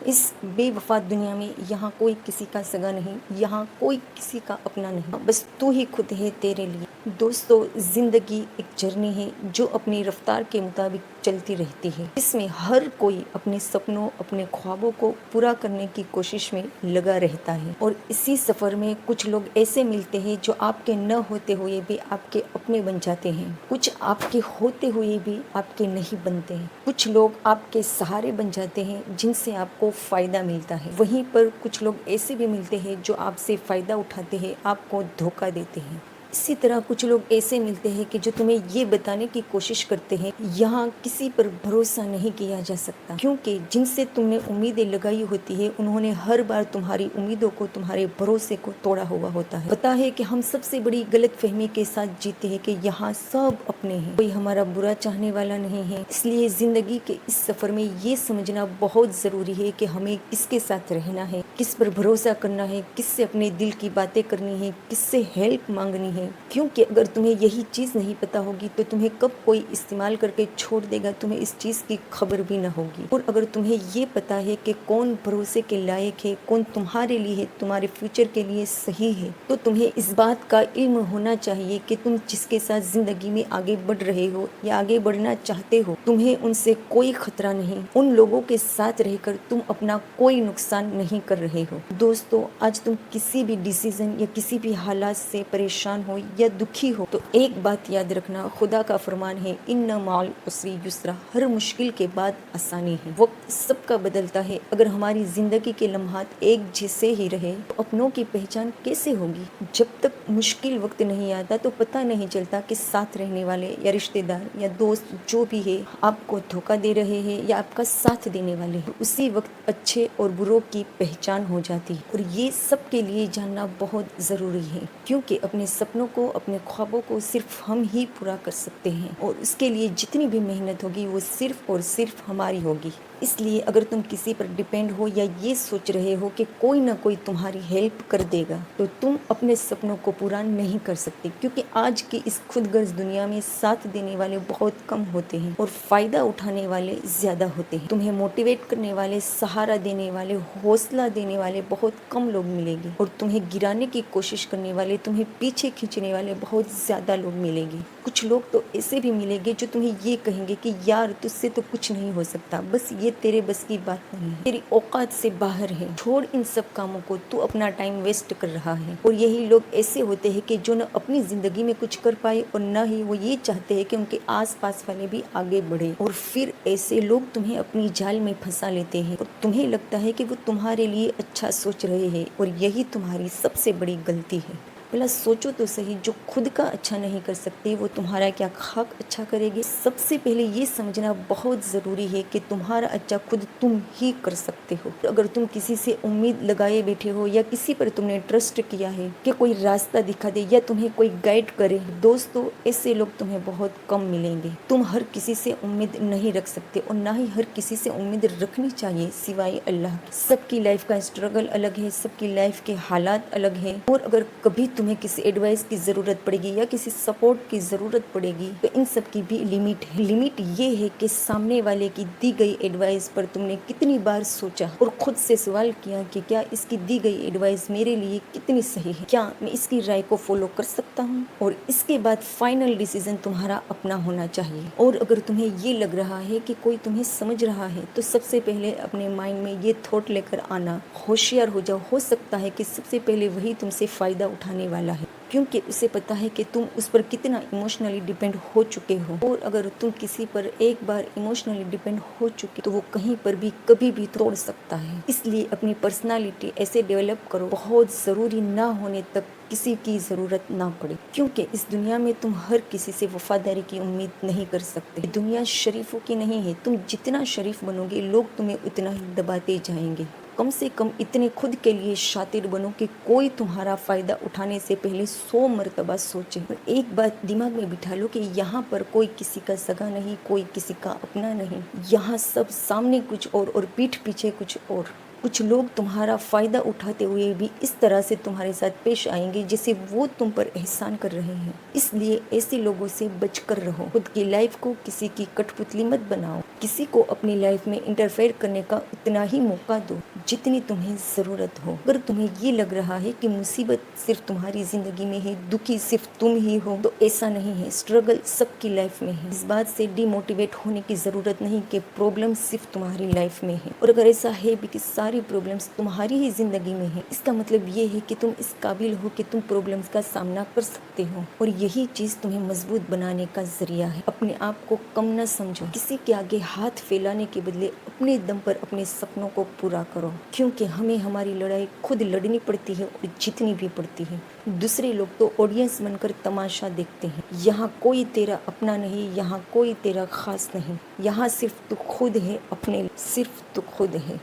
اس بے وفا دنیا میں یہاں کوئی کسی کا سگا نہیں، یہاں کوئی کسی کا اپنا نہیں، بس تو ہی خود ہے تیرے لیے۔ دوستو، زندگی ایک جرنی ہے جو اپنی رفتار کے مطابق چلتی رہتی ہے، اس میں ہر کوئی اپنے سپنوں، اپنے خوابوں کو پورا کرنے کی کوشش میں لگا رہتا ہے، اور اسی سفر میں کچھ لوگ ایسے ملتے ہیں جو آپ کے نہ ہوتے ہوئے بھی آپ کے اپنے بن جاتے ہیں، کچھ آپ کے ہوتے ہوئے بھی آپ کے نہیں بنتے ہیں، کچھ لوگ آپ کے سہارے بن جاتے ہیں جن سے آپ کو فائدہ ملتا ہے، وہیں پر کچھ لوگ ایسے بھی ملتے ہیں جو آپ سے فائدہ اٹھاتے ہیں، آپ کو دھوکہ دیتے ہیں۔ اسی طرح کچھ لوگ ایسے ملتے ہیں کہ جو تمہیں یہ بتانے کی کوشش کرتے ہیں یہاں کسی پر بھروسہ نہیں کیا جا سکتا، کیونکہ جن سے تم نے امیدیں لگائی ہوتی ہے انہوں نے ہر بار تمہاری امیدوں کو، تمہارے بھروسے کو توڑا ہوا ہوتا ہے۔ پتا ہے کہ ہم سب سے بڑی غلط فہمی کے ساتھ جیتے ہیں کہ یہاں سب اپنے ہیں، کوئی ہمارا برا چاہنے والا نہیں ہے۔ اس لیے زندگی کے اس سفر میں یہ سمجھنا بہت ضروری ہے کہ ہمیں کس کے ساتھ رہنا ہے، کس پر بھروسہ کرنا ہے، کس سے اپنے دل کی باتیں کرنی ہے، کس سے ہیلپ مانگنی ہے، کیونکہ اگر تمہیں یہی چیز نہیں پتا ہوگی تو تمہیں کب کوئی استعمال کر کے چھوڑ دے گا، تمہیں اس چیز کی خبر بھی نہ ہوگی۔ اور اگر تمہیں یہ پتا ہے کہ کون بھروسے کے لائق ہے، کون تمہارے لیے، تمہارے فیوچر کے لیے صحیح ہے، تو تمہیں اس بات کا علم ہونا چاہیے کہ تم جس کے ساتھ زندگی میں آگے بڑھ رہے ہو یا آگے بڑھنا چاہتے ہو، تمہیں ان سے کوئی خطرہ نہیں، ان لوگوں کے ساتھ رہ کر تم اپنا کوئی نقصان نہیں کر رہے ہو۔ دوستو، آج تم کسی بھی ڈیسیزن یا کسی بھی حالات سے پریشان ہو یا دکھی ہو تو ایک بات یاد رکھنا، خدا کا فرمان ہے ان مع العسر یسرا، ہر مشکل کے بعد آسانی ہے۔ وقت سب کا بدلتا ہے، اگر ہماری زندگی کے لمحات ایک جیسے ہی رہے تو اپنوں کی پہچان کیسے ہوگی؟ جب تک مشکل وقت نہیں آتا تو پتہ نہیں چلتا کہ ساتھ رہنے والے یا رشتے دار یا دوست جو بھی ہے آپ کو دھوکہ دے رہے ہیں یا آپ کا ساتھ دینے والے ہیں، اسی وقت اچھے اور بروں کی پہچان ہو جاتی ہے، اور یہ سب کے لیے جاننا بہت ضروری ہے، کیونکہ اپنے سپنوں کو، اپنے خوابوں کو صرف ہم ہی پورا کر سکتے ہیں، اور اس کے لیے جتنی بھی محنت ہوگی وہ صرف اور صرف ہماری ہوگی۔ اس لیے اگر تم کسی پر ڈیپینڈ ہو یا یہ سوچ رہے ہو کہ کوئی نہ کوئی تمہاری ہیلپ کر دے گا تو تم اپنے سپنوں کو پورا نہیں کر سکتے، کیونکہ آج کی اس خود غرض دنیا میں ساتھ دینے والے بہت کم ہوتے ہیں اور فائدہ اٹھانے والے زیادہ ہوتے ہیں۔ تمہیں موٹیویٹ کرنے والے، سہارا دینے والے، حوصلہ دینے والے بہت کم لوگ ملیں گے، اور تمہیں گرانے کی کوشش کرنے والے، تمہیں پیچھے کھینچنے والے بہت زیادہ لوگ ملیں گے۔ کچھ لوگ تو ایسے بھی ملیں گے جو تمہیں یہ کہیں گے کہ یار تجھ سے تو کچھ نہیں ہو سکتا، بس یہ تیرے بس کی بات نہیں ہے، تیری اوقات سے باہر ہے، چھوڑ ان سب کاموں کو، تو اپنا ٹائم ویسٹ کر رہا ہے۔ اور یہی لوگ ایسے ہوتے ہیں کہ جو نہ اپنی زندگی میں کچھ کر پائے اور نہ ہی وہ یہ چاہتے ہیں کہ ان کے آس پاس والے بھی آگے بڑھے، اور پھر ایسے لوگ تمہیں اپنی جال میں پھنسا لیتے ہیں اور تمہیں لگتا ہے کہ وہ تمہارے لیے اچھا سوچ رہے ہیں، اور یہی تمہاری سب سے بڑی غلطی ہے۔ بھلا سوچو تو صحیح، جو خود کا اچھا نہیں کر سکتے وہ تمہارا کیا خاک اچھا کرے گے؟ سب سے پہلے یہ سمجھنا بہت ضروری ہے کہ تمہارا اچھا خود تم ہی کر سکتے ہو۔ اگر تم کسی سے امید لگائے بیٹھے ہو یا کسی پر تم نے ٹرسٹ کیا ہے کہ کوئی راستہ دکھا دے یا تمہیں کوئی گائیڈ کرے، دوستو ایسے لوگ تمہیں بہت کم ملیں گے۔ تم ہر کسی سے امید نہیں رکھ سکتے اور نہ ہی ہر کسی سے امید رکھنی چاہیے سوائے اللہ کے۔ سب کی لائف کا اسٹرگل الگ ہے، سب کی لائف کے حالات الگ ہیں، اور اگر کبھی تمہیں کسی ایڈوائس کی ضرورت پڑے گی یا کسی سپورٹ کی ضرورت پڑے گی تو ان سب کی بھی لمٹ ہے۔ لمٹ یہ ہے کہ سامنے والے کی دی گئی ایڈوائس پر تم نے کتنی بار سوچا اور خود سے سوال کیا کہ کیا اس کی دی گئی ایڈوائس میرے لیے کتنی صحیح ہے، کیا میں اس کی رائے کو فالو کر سکتا ہوں، اور اس کے بعد فائنل ڈیسیزن تمہارا اپنا ہونا چاہیے۔ اور اگر تمہیں یہ لگ رہا ہے کہ کوئی تمہیں سمجھ رہا ہے تو سب سے پہلے اپنے مائنڈ میں یہ تھاٹ لے کر آنا، ہوشیار ہو جاؤ، ہو سکتا ہے کہ سب سے پہلے وہی تم سے فائدہ اٹھانے والا ہے، کیونکہ اسے پتا ہے کہ تم اس پر کتنا ایموشنلی ڈیپینڈ ہو چکے ہو، اور اگر تم کسی پر ایک بار ایموشنلی ڈیپینڈ ہو چکے تو وہ کہیں پر بھی کبھی بھی توڑ سکتا ہے۔ اس لیے اپنی پرسنالٹی ایسے ڈیولپ کرو بہت ضروری نہ ہونے تک کسی کی ضرورت نہ پڑے، کیونکہ اس دنیا میں تم ہر کسی سے وفاداری کی امید نہیں کر سکتے۔ دنیا شریفوں کی نہیں ہے، تم جتنا شریف بنو گے لوگ تمہیں اتنا ہی دباتے جائیں گے۔ کم سے کم اتنے خود کے لیے شاطر بنو کہ کوئی تمہارا فائدہ اٹھانے سے پہلے 100 مرتبہ سوچے۔ اور ایک بات دماغ میں بٹھا لو کہ یہاں پر کوئی کسی کا سگا نہیں، کوئی کسی کا اپنا نہیں، یہاں سب سامنے کچھ اور پیٹھ پیچھے کچھ اور۔ کچھ لوگ تمہارا فائدہ اٹھاتے ہوئے بھی اس طرح سے تمہارے ساتھ پیش آئیں گے جیسے وہ تم پر احسان کر رہے ہیں، اس لیے ایسے لوگوں سے بچ کر رہو۔ خود کی لائف کو کسی کی کٹ پتلی مت بناؤ، کسی کو اپنی لائف میں انٹرفیئر کرنے کا اتنا ہی موقع دو جتنی تمہیں ضرورت ہو۔ اگر تمہیں یہ لگ رہا ہے کہ مصیبت صرف تمہاری زندگی میں ہے، دکھی صرف تم ہی ہو، تو ایسا نہیں ہے، اسٹرگل سب کی لائف میں ہے۔ اس بات سے ڈی موٹیویٹ ہونے کی ضرورت نہیں کہ پرابلم صرف تمہاری لائف میں ہے، اور اگر ایسا ہے بھی کہ ساری پرابلمس تمہاری ہی زندگی میں ہے، اس کا مطلب یہ ہے کہ تم اس قابل ہو کہ تم پرابلمس کا سامنا کر سکتے ہو، اور یہی چیز تمہیں مضبوط بنانے کا ذریعہ ہے۔ اپنے آپ کو کم نہ سمجھو، کسی کے آگے ہاتھ پھیلانے کے بدلے اپنے دم پر اپنے سپنوں کو پورا کرو، کیونکہ ہمیں ہماری لڑائی خود لڑنی پڑتی ہے اور جتنی بھی پڑتی ہے۔ دوسرے لوگ تو آڈینس بن کر تماشا دیکھتے ہیں۔ یہاں کوئی تیرا اپنا نہیں، یہاں کوئی تیرا خاص نہیں، یہاں صرف تو خود ہے، اپنے صرف تو خود ہے۔